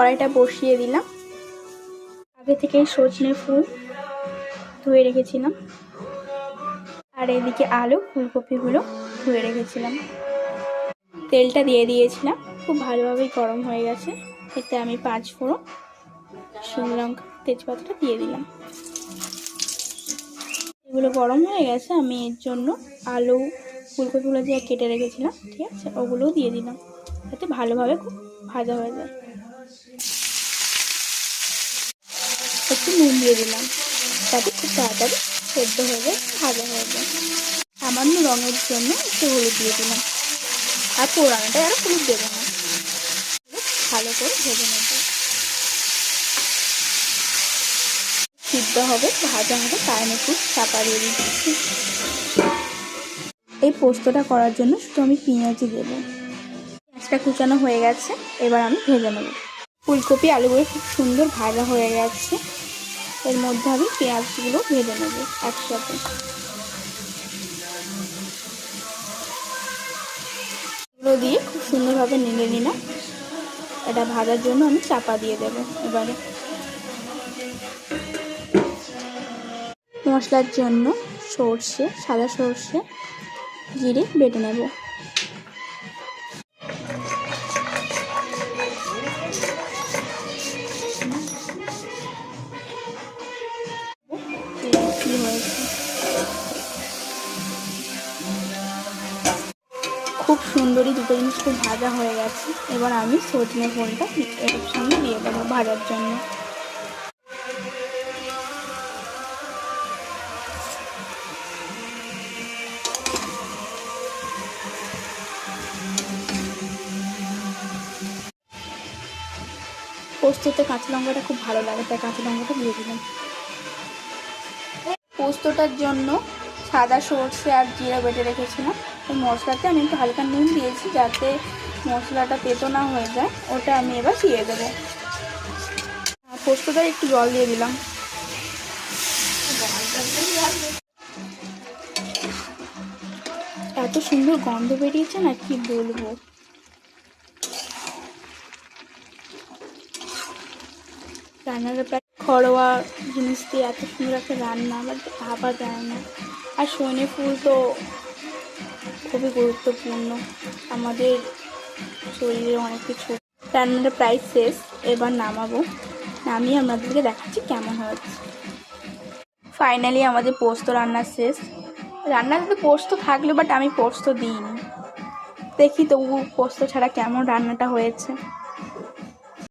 কড়াইটা বসিয়ে দিলাম। আগে থেকে সজনে ফুল ধুয়ে রেখেছিলাম, আর এদিকে আলু ফুলকপিগুলো ধুয়ে রেখেছিলাম। তেলটা দিয়ে দিয়েছিলাম, খুব ভালোভাবেই গরম হয়ে গেছে। এতে আমি 5 ফোড়ন, শুকনো লঙ্কা, তেজপাতাটা দিয়ে দিলাম। এগুলো গরম হয়ে গেছে, আমি এর জন্য আলু ফুলকপিগুলো যে কেটে রেখেছিলাম, ঠিক আছে, ওগুলোও দিয়ে দিলাম, যাতে ভালোভাবে খুব ভাজা হয়ে যায়। একটু নুন দিয়ে দিলাম, যাতে খুব তাড়াতাড়ি সেদ্ধ হয়ে যায়, ভাজা হয়ে যায়। সামান্য রঙের জন্য একটু হলুদ দিয়ে দিলাম, আর পোড়ানোটা আর হলুদ দেবো না, ভালো করে ভেজে নেব। সিদ্ধ হবে, ভাজা হবে, তাই আমি একটু চাপা দিয়ে দিচ্ছি। এই পোস্তটা করার জন্য শুধু আমি পেঁয়াজই দেবো। পেঁয়াজটা কুচানো হয়ে গেছে, এবার আমি ভেজে নেব। ফুলকপি আলুগুলো খুব সুন্দর ভাজা হয়ে গেছে, এর মধ্যে আমি পেঁয়াজগুলো ভেজে নেব একসাথে। এগুলো দিয়ে খুব সুন্দরভাবে নেড়ে নিলাম। এটা ভাজার জন্য আমি চাপা দিয়ে দেবো। এবারে মশলার জন্য সর্ষে, সাদা সর্ষে, জিরে বেটে নেব। খুব সুন্দরই দুটো জিনিস খুব ভাজা হয়ে গেছে। এবার আমি সজনে ফুলটা এর সঙ্গে দিয়ে দেবো ভাজার জন্য। পোস্ততে কাঁচা লঙ্কাটা খুব ভালো লাগে, তাই কাঁচা লঙ্কাটা দিয়ে দিলাম। পোস্তটার জন্য সাদা সর্ষে আর জিরা বেটে রেখেছিলাম। ওই মশলাতে আমি একটু হালকা নুন দিয়েছি, যাতে মশলাটা তেতো না হয়ে যায়। ওটা আমি এবার দিয়ে দেবো। পোস্তটা একটু জল দিয়ে দিলাম। এত সুন্দর গন্ধ বেরিয়েছে না, কি বলবো। রান্নাটা প্রায় ঘরোয়া জিনিস দিয়ে এত সুন্দর একটা রান্না বাট ভাবা যায় না। আর সজনে ফুল তো খুবই গুরুত্বপূর্ণ আমাদের শরীরে অনেক কিছু। রান্নাটা প্রায় শেষ, এবার নামাবো। নামিয়ে আপনাদেরকে দেখাচ্ছি কেমন হয়েছে। ফাইনালি আমাদের পোস্ত রান্না শেষ। রান্নাতে তো পোস্ত থাকলো, বাট আমি পোস্ত দিইনি। দেখি তবু পোস্ত ছাড়া কেমন রান্নাটা হয়েছে।